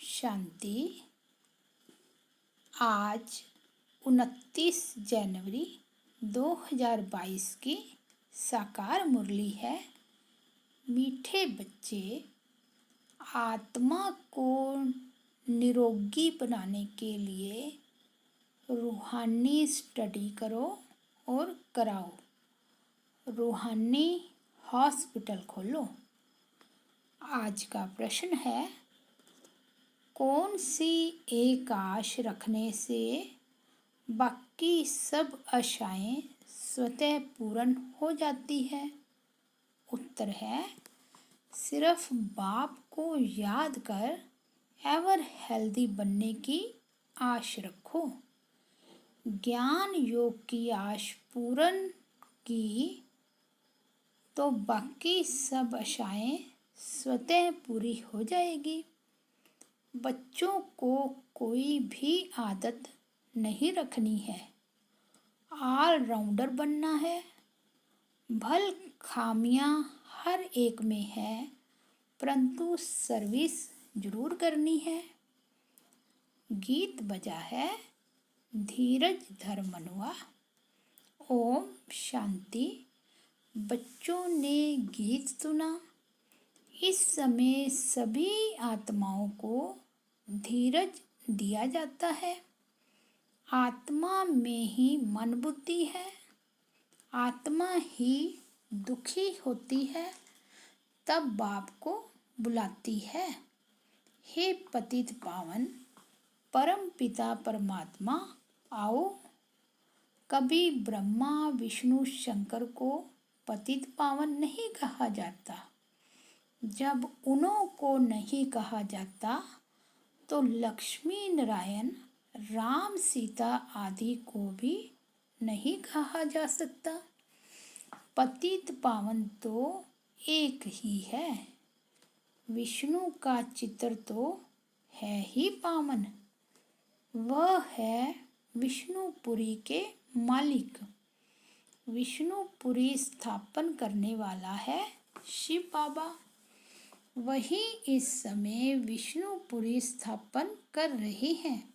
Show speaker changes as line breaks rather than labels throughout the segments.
शांति। आज 29 जनवरी 2022 की साकार मुरली है। मीठे बच्चे, आत्मा को निरोगी बनाने के लिए रूहानी स्टडी करो और कराओ। रूहानी हॉस्पिटल खोलो। आज का प्रश्न है, कौन सी एक आश रखने से बाकी सब आशाएं स्वतः पूर्ण हो जाती है? उत्तर है, सिर्फ बाप को याद कर एवर हेल्दी बनने की आश रखो। ज्ञान योग की आश पूर्ण की तो बाकी सब आशाएं स्वतः पूरी हो जाएगी। बच्चों को कोई भी आदत नहीं रखनी है, ऑलराउंडर बनना है। भल खामियां हर एक में है, परंतु सर्विस जरूर करनी है। गीत बजा है, धीरज धर मनुआ। ओम शांति। बच्चों ने गीत सुना। इस समय सभी आत्माओं को धीरज दिया जाता है। आत्मा में ही मन बुद्धि है। आत्मा ही दुखी होती है, तब बाप को बुलाती है। हे पतित पावन परम पिता परमात्मा, आओ। कभी ब्रह्मा विष्णु शंकर को पतित पावन नहीं कहा जाता। जब उन्हों को नहीं कहा जाता तो लक्ष्मी नारायण राम सीता आदि को भी नहीं कहा जा सकता। पतित पावन तो एक ही है। विष्णु का चित्र तो है ही पावन। वह है विष्णुपुरी के मालिक। विष्णुपुरी स्थापन करने वाला है शिव बाबा। वही इस समय विष्णुपुरी स्थापन कर रहे हैं।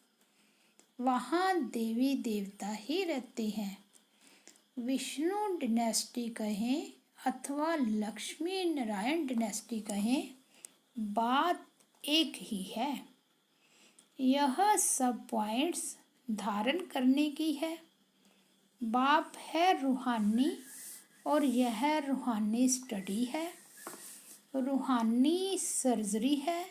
वहाँ देवी देवता ही रहते हैं। विष्णु डिनेस्टी कहें अथवा लक्ष्मी नारायण डिनेस्टी कहें, बात एक ही है। यह सब पॉइंट्स धारण करने की है। बाप है रूहानी और यह रूहानी स्टडी है, रूहानी सर्जरी है।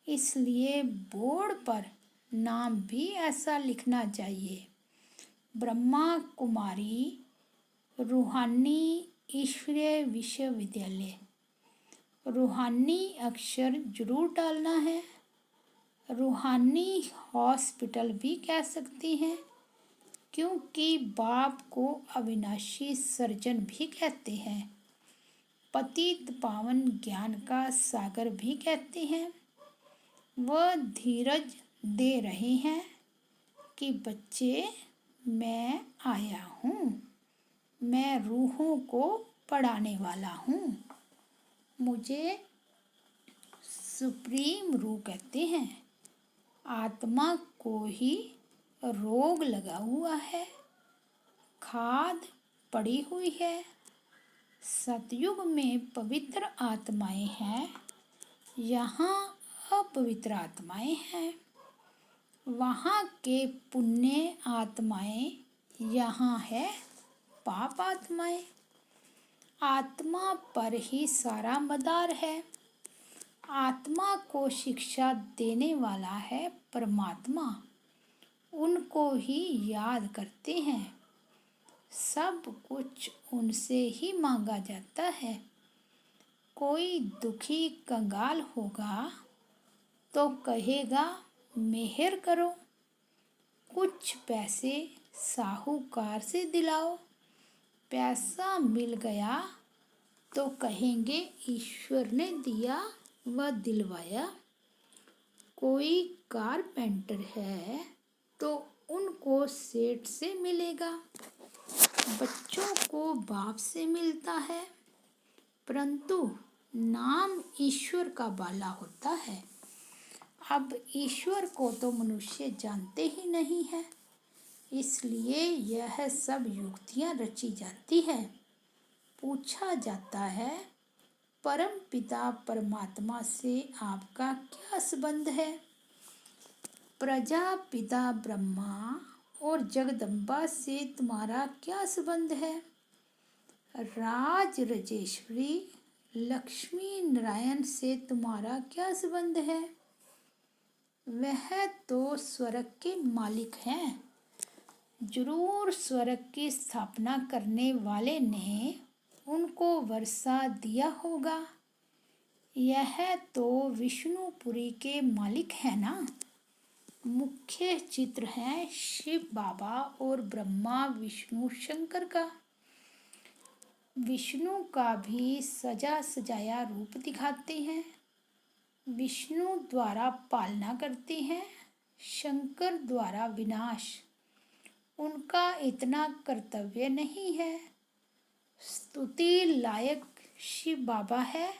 इसलिए बोर्ड पर नाम भी ऐसा लिखना चाहिए, ब्रह्मा कुमारी रूहानी ईश्वरीय विश्वविद्यालय। रूहानी अक्षर जरूर डालना है। रूहानी हॉस्पिटल भी कह सकती हैं, क्योंकि बाप को अविनाशी सर्जन भी कहते हैं। पतित पावन ज्ञान का सागर भी कहते हैं। वह धीरज दे रहे हैं कि बच्चे, मैं आया हूँ। मैं रूहों को पढ़ाने वाला हूँ। मुझे सुप्रीम रूह कहते हैं। आत्मा को ही रोग लगा हुआ है, खाद पड़ी हुई है। सतयुग में पवित्र आत्माएं हैं, यहाँ अपवित्र आत्माएं हैं। वहाँ के पुण्य आत्माएं, यहाँ है पाप आत्माएं। आत्मा पर ही सारा मदार है। आत्मा को शिक्षा देने वाला है परमात्मा। उनको ही याद करते हैं। सब कुछ उनसे ही मांगा जाता है। कोई दुखी कंगाल होगा तो कहेगा मेहर करो, कुछ पैसे साहूकार से दिलाओ। पैसा मिल गया तो कहेंगे ईश्वर ने दिया व दिलवाया। कोई कारपेंटर है तो उनको सेठ से मिलेगा। बच्चों को बाप से मिलता है, परंतु नाम ईश्वर का बाला होता है। अब ईश्वर को तो मनुष्य जानते ही नहीं है, इसलिए यह सब युक्तियां रची जाती है। पूछा जाता है, परम पिता परमात्मा से आपका क्या संबंध है? प्रजापिता ब्रह्मा और जगदम्बा से तुम्हारा क्या संबंध है? राज राजेश्वरी लक्ष्मी नारायण से तुम्हारा क्या संबंध है? वह तो स्वर्ग के मालिक हैं। जरूर स्वर्ग की स्थापना करने वाले ने उनको वर्षा दिया होगा। यह तो विष्णुपुरी के मालिक है ना। मुख्य चित्र है शिव बाबा और ब्रह्मा विष्णु शंकर का। विष्णु का भी सजा सजाया रूप दिखाते हैं। विष्णु द्वारा पालना करते हैं, शंकर द्वारा विनाश। उनका इतना कर्तव्य नहीं है। स्तुति लायक शिव बाबा है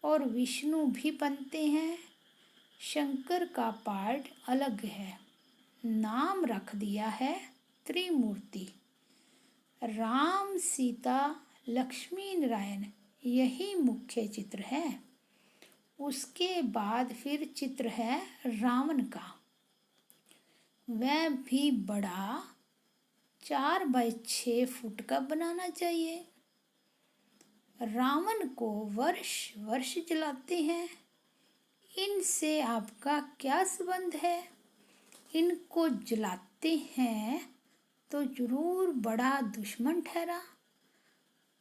और विष्णु भी बनते हैं। शंकर का पार्ट अलग है, नाम रख दिया है त्रिमूर्ति। राम सीता लक्ष्मी नारायण यही मुख्य चित्र है। उसके बाद फिर चित्र है रावण का। वह भी बड़ा 4x6 फुट का बनाना चाहिए। रावण को वर्ष वर्ष जलाते हैं। इनसे आपका क्या संबंध है? इनको जलाते हैं तो जरूर बड़ा दुश्मन ठहरा।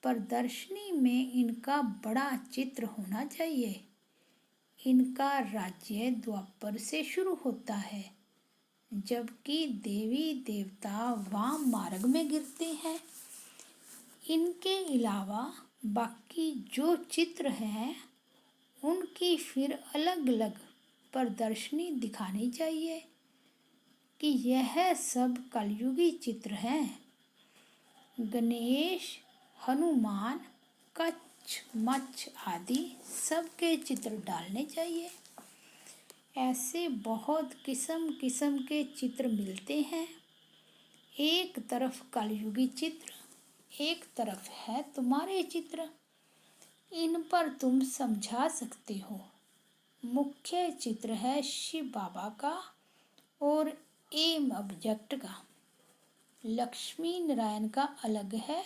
प्रदर्शनी में इनका बड़ा चित्र होना चाहिए। इनका राज्य द्वापर से शुरू होता है, जबकि देवी देवता वाम मार्ग में गिरते हैं। इनके अलावा बाकी जो चित्र हैं उनकी फिर अलग अलग प्रदर्शनी दिखानी चाहिए कि यह सब कलयुगी चित्र हैं। गणेश, हनुमान, कच्छ, मच्छ आदि सबके चित्र डालने चाहिए। ऐसे बहुत किस्म किस्म के चित्र मिलते हैं। एक तरफ कलयुगी चित्र, एक तरफ है तुम्हारे चित्र। इन पर तुम समझा सकते हो। मुख्य चित्र है शिव बाबा का और एम ऑब्जेक्ट का। लक्ष्मी नारायण का अलग है,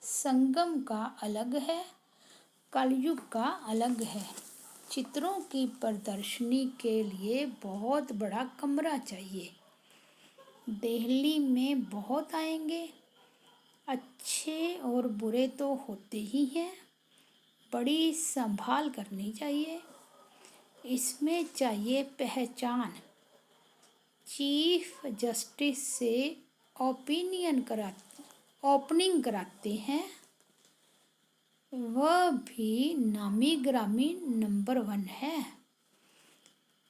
संगम का अलग है, कलयुग का अलग है। चित्रों की प्रदर्शनी के लिए बहुत बड़ा कमरा चाहिए। दिल्ली में बहुत आएंगे। अच्छे और बुरे तो होते ही हैं। बड़ी संभाल करनी चाहिए। इसमें चाहिए पहचान। चीफ जस्टिस से ओपनिंग कराते हैं। वह भी नामी ग्रामी नंबर 1 है।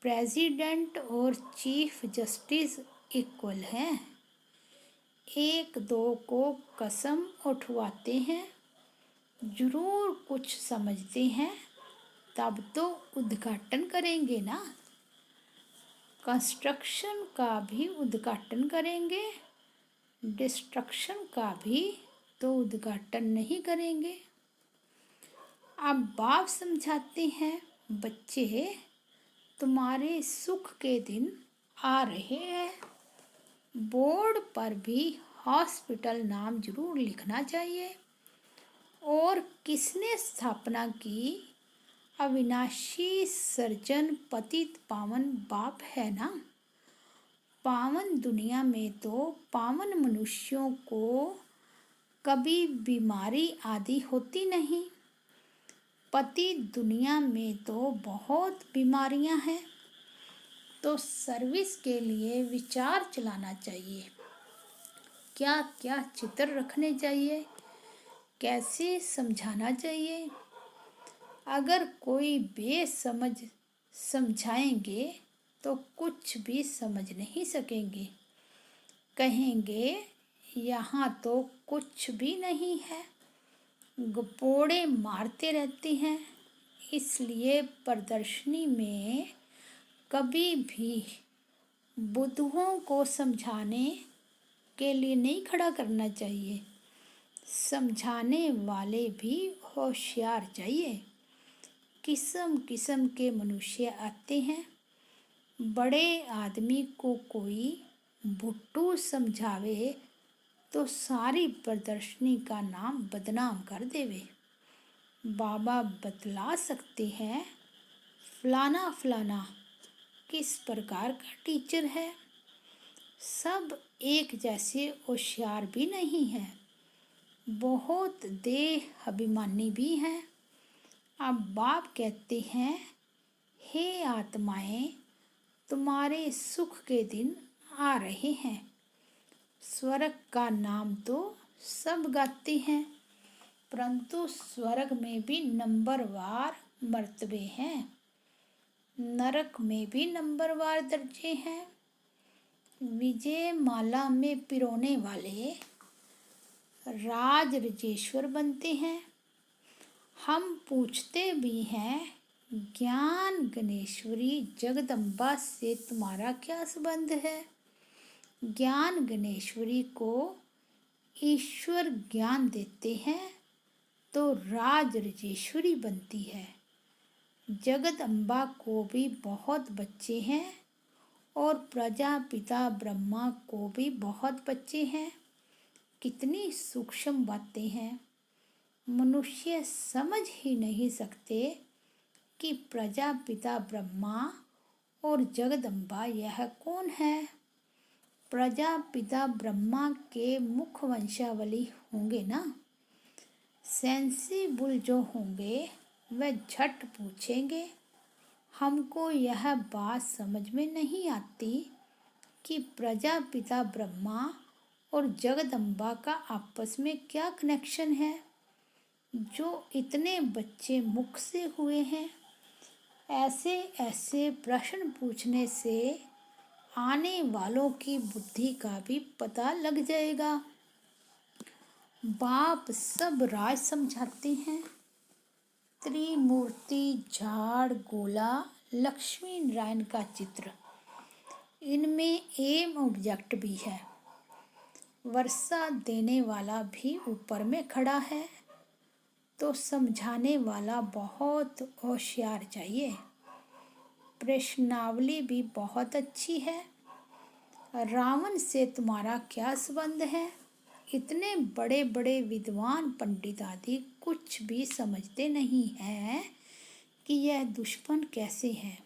प्रेसिडेंट और चीफ जस्टिस इक्वल हैं। 1-2 को कसम उठवाते हैं। जरूर कुछ समझते हैं, तब तो उद्घाटन करेंगे ना। कंस्ट्रक्शन का भी उद्घाटन करेंगे, डिस्ट्रक्शन का भी तो उद्घाटन नहीं करेंगे। अब बाप समझाते हैं, बच्चे तुम्हारे सुख के दिन आ रहे हैं। बोर्ड पर भी हॉस्पिटल नाम जरूर लिखना चाहिए। और किसने स्थापना की? अविनाशी सर्जन पतित पावन बाप है ना। पावन दुनिया में तो पावन मनुष्यों को कभी बीमारी आदि होती नहीं। पतित दुनिया में तो बहुत बीमारियां हैं। तो सर्विस के लिए विचार चलाना चाहिए। क्या क्या चित्र रखने चाहिए, कैसे समझाना चाहिए। अगर कोई बेसमझ समझाएंगे तो कुछ भी समझ नहीं सकेंगे। कहेंगे यहाँ तो कुछ भी नहीं है, गपोड़े मारते रहते हैं। इसलिए प्रदर्शनी में कभी भी बुद्धुओं को समझाने के लिए नहीं खड़ा करना चाहिए। समझाने वाले भी होशियार चाहिए। किस्म किस्म के मनुष्य आते हैं। बड़े आदमी को कोई भुट्टू समझावे तो सारी प्रदर्शनी का नाम बदनाम कर देवे। बाबा बतला सकते हैं फलाना फलाना किस प्रकार का टीचर है। सब एक जैसे होशियार भी नहीं हैं, बहुत देह अभिमानी भी हैं। अब बाप कहते हैं, हे आत्माएं, तुम्हारे सुख के दिन आ रहे हैं। स्वर्ग का नाम तो सब गाते हैं, परंतु स्वर्ग में भी नंबरवार मर्तबे हैं, नरक में भी नंबरवार दर्जे हैं। विजय माला में पिरोने वाले राज रजेश्वर बनते हैं। हम पूछते भी हैं, ज्ञान गणेश्वरी जगदम्बा से तुम्हारा क्या संबंध है। ज्ञान गणेश्वरी को ईश्वर ज्ञान देते हैं तो राज रजेश्वरी बनती है। जगदम्बा को भी बहुत बच्चे हैं और प्रजापिता ब्रह्मा को भी बहुत बच्चे हैं। कितनी सूक्ष्म बातें हैं, मनुष्य समझ ही नहीं सकते कि प्रजापिता ब्रह्मा और जगदम्बा यह कौन है। प्रजापिता ब्रह्मा के मुख वंशावली होंगे ना। सेंसिबल जो होंगे वह झट पूछेंगे, हमको यह बात समझ में नहीं आती कि प्रजापिता ब्रह्मा और जगदम्बा का आपस में क्या कनेक्शन है, जो इतने बच्चे मुख से हुए हैं। ऐसे ऐसे प्रश्न पूछने से आने वालों की बुद्धि का भी पता लग जाएगा। बाप सब राज समझाते हैं। त्रिमूर्ति, झाड़, गोला, लक्ष्मी नारायण का चित्र, इनमें एम ऑब्जेक्ट भी है। वर्षा देने वाला भी ऊपर में खड़ा है, तो समझाने वाला बहुत होशियार चाहिए। प्रश्नावली भी बहुत अच्छी है। रावण से तुम्हारा क्या संबंध है। इतने बड़े बड़े विद्वान पंडित आदि कुछ भी समझते नहीं हैं कि यह दुश्मन कैसे हैं।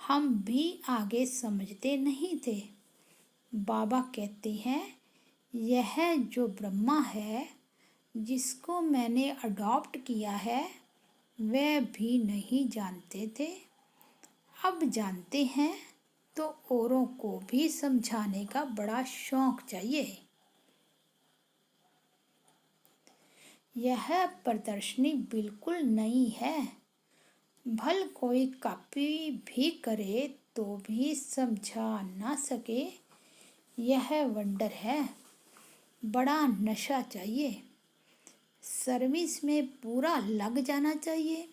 हम भी आगे समझते नहीं थे। बाबा कहते हैं, यह जो ब्रह्मा है जिसको मैंने अडॉप्ट किया है, वह भी नहीं जानते थे। अब जानते हैं तो औरों को भी समझाने का बड़ा शौक चाहिए। यह प्रदर्शनी बिल्कुल नई है। भल कोई कॉपी भी करे तो भी समझा ना सके, यह वंडर है। बड़ा नशा चाहिए। सर्विस में पूरा लग जाना चाहिए।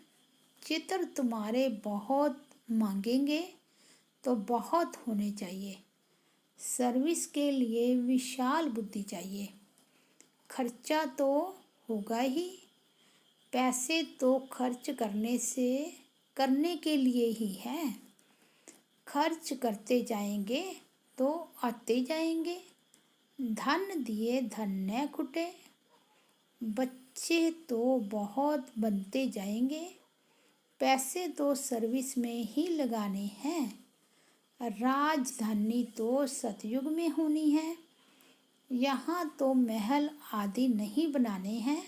चित्र तुम्हारे बहुत मांगेंगे तो बहुत होने चाहिए। सर्विस के लिए विशाल बुद्धि चाहिए। खर्चा तो होगा ही। पैसे तो खर्च करने के लिए ही हैं। खर्च करते जाएंगे तो आते जाएंगे। धन दिए धन न खुटे। बच्चे तो बहुत बनते जाएंगे। पैसे तो सर्विस में ही लगाने हैं। राजधानी तो सतयुग में होनी है। यहाँ तो महल आदि नहीं बनाने हैं।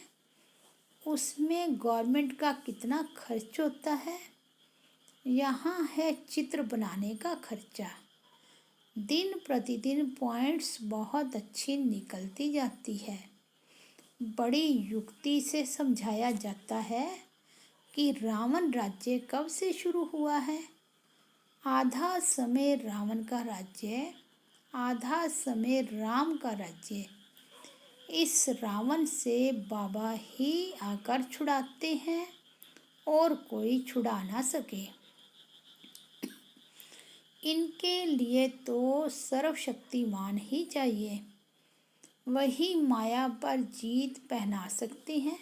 उसमें गवर्नमेंट का कितना खर्च होता है। यहाँ है चित्र बनाने का खर्चा। दिन प्रतिदिन पॉइंट्स बहुत अच्छी निकलती जाती है। बड़ी युक्ति से समझाया जाता है कि रावण राज्य कब से शुरू हुआ है। आधा समय रावण का राज्य, आधा समय राम का राज्य। इस रावण से बाबा ही आकर छुड़ाते हैं और कोई छुड़ा ना सके। इनके लिए तो सर्वशक्तिमान ही चाहिए। वही माया पर जीत पहना सकते हैं।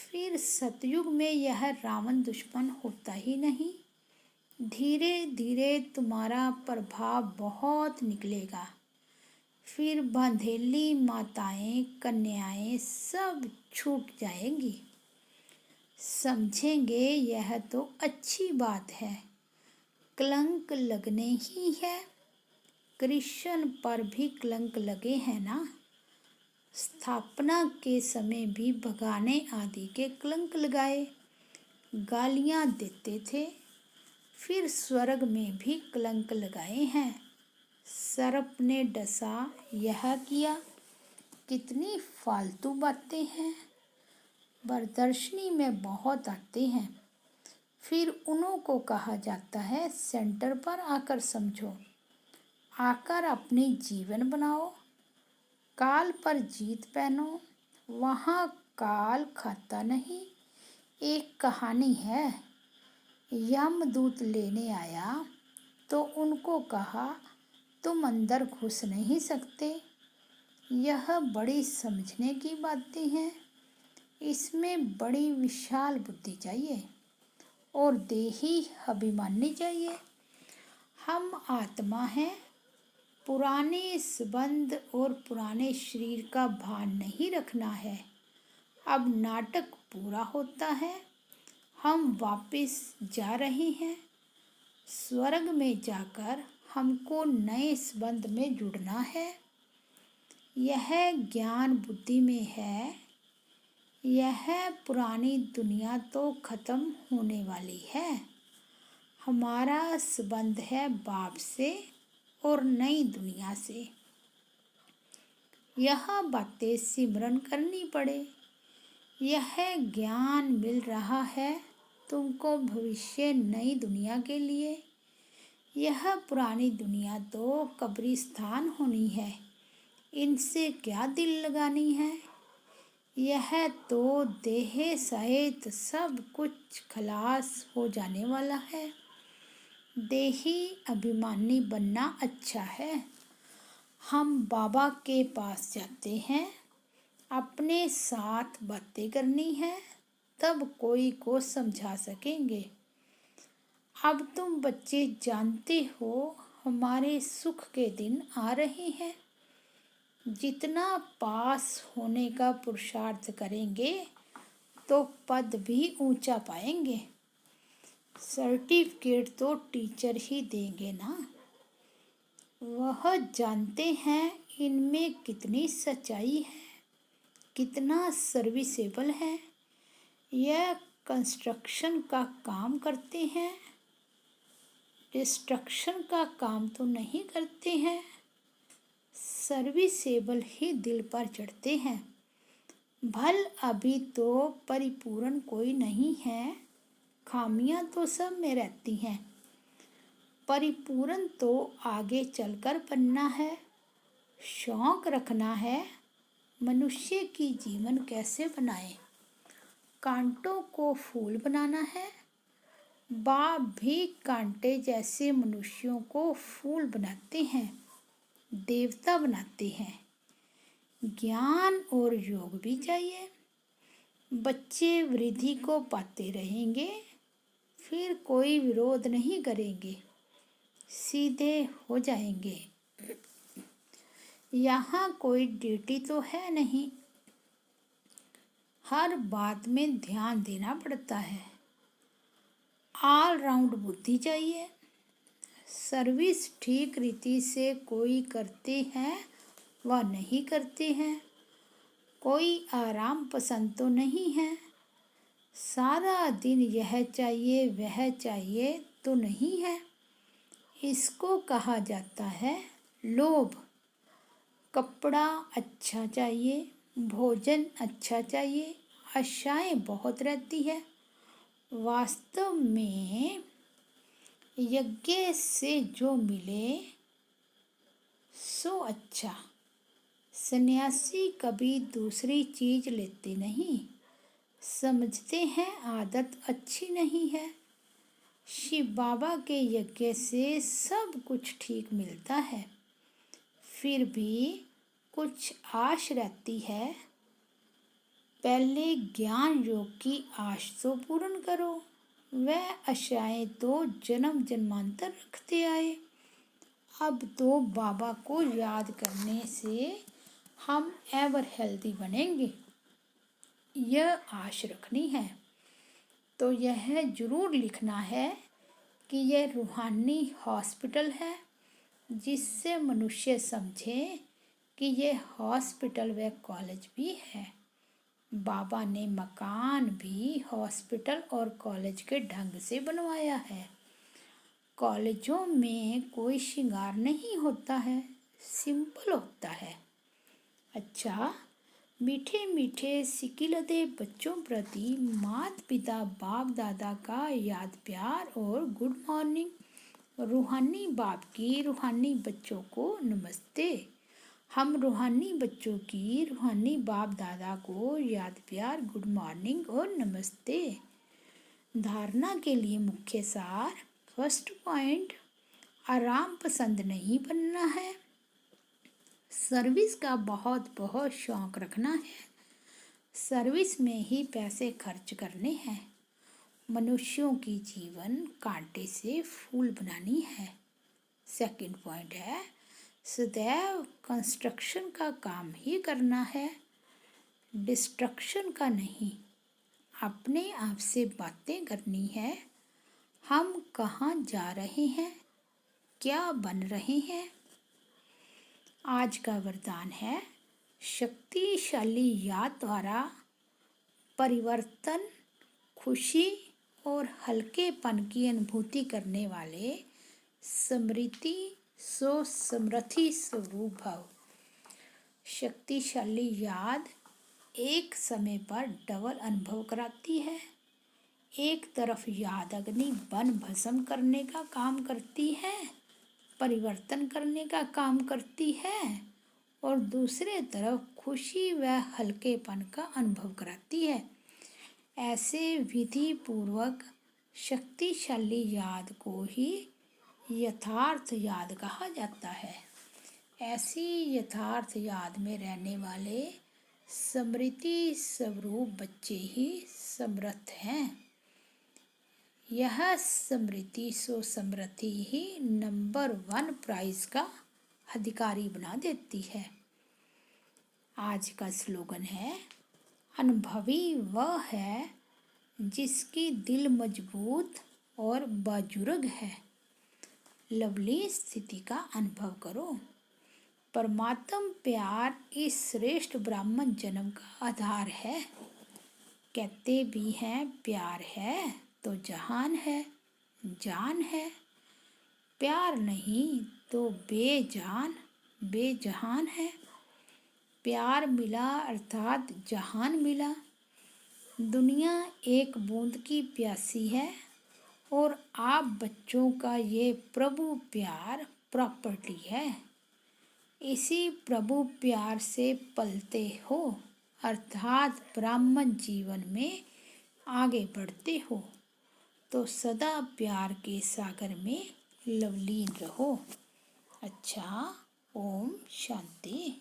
फिर सतयुग में यह रावण दुश्मन होता ही नहीं। धीरे धीरे तुम्हारा प्रभाव बहुत निकलेगा। फिर बंधेली माताएं कन्याएं सब छूट जाएंगी। समझेंगे यह तो अच्छी बात है। कलंक लगने ही है। कृष्ण पर भी कलंक लगे हैं ना। स्थापना के समय भी भगाने आदि के कलंक लगाए, गालियां देते थे। फिर स्वर्ग में भी कलंक लगाए हैं। सर्प ने डसा, यह किया। कितनी फालतू बातें हैं। प्रदर्शनी में बहुत आते हैं। फिर उन्हों को कहा जाता है सेंटर पर आकर समझो, आकर अपनी जीवन बनाओ, काल पर जीत पहनो। वहाँ काल खाता नहीं। एक कहानी है, यमदूत लेने आया तो उनको कहा तुम अंदर घुस नहीं सकते। यह बड़ी समझने की बातें हैं। इसमें बड़ी विशाल बुद्धि चाहिए और देही अभिमानी चाहिए। हम आत्मा हैं। पुराने संबंध और पुराने शरीर का भान नहीं रखना है। अब नाटक पूरा होता है। हम वापस जा रहे हैं। स्वर्ग में जाकर हमको नए संबंध में जुड़ना है। यह ज्ञान बुद्धि में है। यह पुरानी दुनिया तो खत्म होने वाली है। हमारा संबंध है बाप से और नई दुनिया से। यह बातें सिमरन करनी पड़े। यह ज्ञान मिल रहा है तुमको भविष्य नई दुनिया के लिए। यह पुरानी दुनिया तो कब्रिस्तान होनी है। इनसे क्या दिल लगानी है। यह तो देह सहित सब कुछ खलास हो जाने वाला है। देही अभिमानी बनना अच्छा है। हम बाबा के पास जाते हैं, अपने साथ बातें करनी है, तब कोई को समझा सकेंगे। अब तुम बच्चे जानते हो हमारे सुख के दिन आ रहे हैं। जितना पास होने का पुरुषार्थ करेंगे तो पद भी ऊंचा पाएंगे। सर्टिफिकेट तो टीचर ही देंगे ना। वह जानते हैं इनमें कितनी सच्चाई है, कितना सर्विसेबल है। यह कंस्ट्रक्शन का काम करते हैं, डिस्ट्रक्शन का काम तो नहीं करते हैं। सर्विसेबल ही दिल पर चढ़ते हैं। भल अभी तो परिपूर्ण कोई नहीं है। खामियां तो सब में रहती हैं। परिपूर्ण तो आगे चलकर बनना है। शौक रखना है मनुष्य की जीवन कैसे बनाए। कांटों को फूल बनाना है। बाप भी कांटे जैसे मनुष्यों को फूल बनाते हैं, देवता बनाते हैं। ज्ञान और योग भी चाहिए। बच्चे वृद्धि को पाते रहेंगे, फिर कोई विरोध नहीं करेंगे, सीधे हो जाएंगे। यहाँ कोई ड्यूटी तो है नहीं। हर बात में ध्यान देना पड़ता है। ऑल राउंड बुद्धि चाहिए। सर्विस ठीक रीति से कोई करते हैं व नहीं करते हैं। कोई आराम पसंद तो नहीं है। सारा दिन यह चाहिए वह चाहिए तो नहीं है। इसको कहा जाता है लोभ। कपड़ा अच्छा चाहिए, भोजन अच्छा चाहिए, आशाएं बहुत रहती है। वास्तव में यज्ञ से जो मिले सो अच्छा। सन्यासी कभी दूसरी चीज लेते नहीं। समझते हैं आदत अच्छी नहीं है। शिव बाबा के यज्ञ से सब कुछ ठीक मिलता है, फिर भी कुछ आश रहती है। पहले ज्ञान योग की आश तो पूर्ण करो। वह आशाएं तो जन्म जन्मांतर रखते आए। अब तो बाबा को याद करने से हम एवर हेल्दी बनेंगे, यह आश रखनी है। तो यह जरूर लिखना है कि यह रूहानी हॉस्पिटल है, जिससे मनुष्य समझे कि यह हॉस्पिटल व कॉलेज भी है। बाबा ने मकान भी हॉस्पिटल और कॉलेज के ढंग से बनवाया है। कॉलेजों में कोई श्रृंगार नहीं होता है, सिंपल होता है। अच्छा, मीठे मीठे सिकिलते बच्चों प्रति माता पिता बाप दादा का याद प्यार और गुड मॉर्निंग। रूहानी बाप की रूहानी बच्चों को नमस्ते। हम रूहानी बच्चों की रूहानी बाप दादा को याद प्यार गुड मॉर्निंग और नमस्ते। धारणा के लिए मुख्य सार। फर्स्ट पॉइंट, आराम पसंद नहीं बनना है। सर्विस का बहुत बहुत शौक रखना है। सर्विस में ही पैसे खर्च करने हैं। मनुष्यों की जीवन कांटे से फूल बनानी है। सेकंड पॉइंट है, सदैव कंस्ट्रक्शन का काम ही करना है, डिस्ट्रक्शन का नहीं। अपने आप से बातें करनी है। हम कहाँ जा रहे हैं, क्या बन रहे हैं। आज का वरदान है, शक्तिशाली याद द्वारा परिवर्तन, खुशी और हल्केपन की अनुभूति करने वाले स्मृति सो समृद्धि स्वरूप भव। शक्तिशाली याद एक समय पर डबल अनुभव कराती है। एक तरफ याद अग्नि बन भस्म करने का काम करती है, परिवर्तन करने का काम करती है, और दूसरे तरफ खुशी व हल्केपन का अनुभव कराती है। ऐसे विधि पूर्वक शक्तिशाली याद को ही यथार्थ याद कहा जाता है। ऐसी यथार्थ याद में रहने वाले स्मृति स्वरूप बच्चे ही समर्थ हैं। यह स्मृति सो समृद्धि ही नंबर 1 प्राइज का अधिकारी बना देती है। आज का स्लोगन है, अनुभवी वह है जिसकी दिल मजबूत और बुजुर्ग है। लवली स्थिति का अनुभव करो। परमात्म प्यार इस श्रेष्ठ ब्राह्मण जन्म का आधार है। कहते भी हैं प्यार है तो जहान है, जान है। प्यार नहीं तो बेजान बेजहान है। प्यार मिला अर्थात जहान मिला। दुनिया एक बूंद की प्यासी है और आप बच्चों का ये प्रभु प्यार प्रॉपर्टी है। इसी प्रभु प्यार से पलते हो अर्थात ब्राह्मण जीवन में आगे बढ़ते हो, तो सदा प्यार के सागर में लवलीन रहो। अच्छा, ओम शांति।